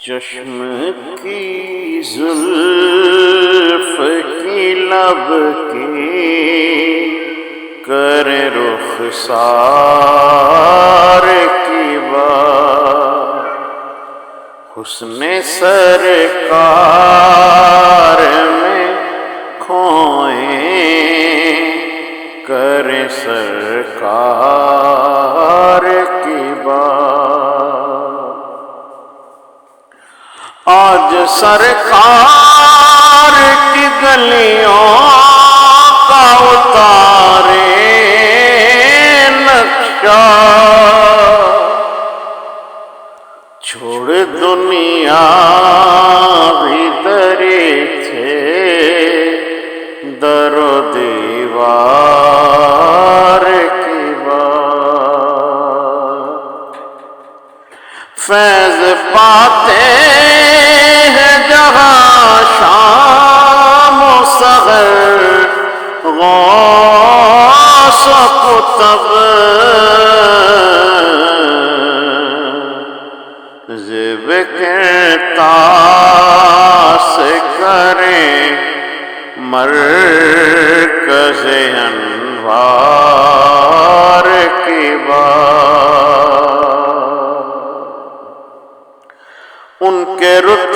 چشم کی زلف کی لب کی کر رخسار کی بات حسن سرکار میں کھوئیں کر سرکار کی بات آج سرکار کی گلیوں کا اتارے نقشہ چھوڑ دنیا بھی درے تھے در و دیوار کی بات فیض پاتے ہیں جہاں شام و سحر غوث و قطب زب کرتاس کریں مرکز انوار کی بات ان کے رتبے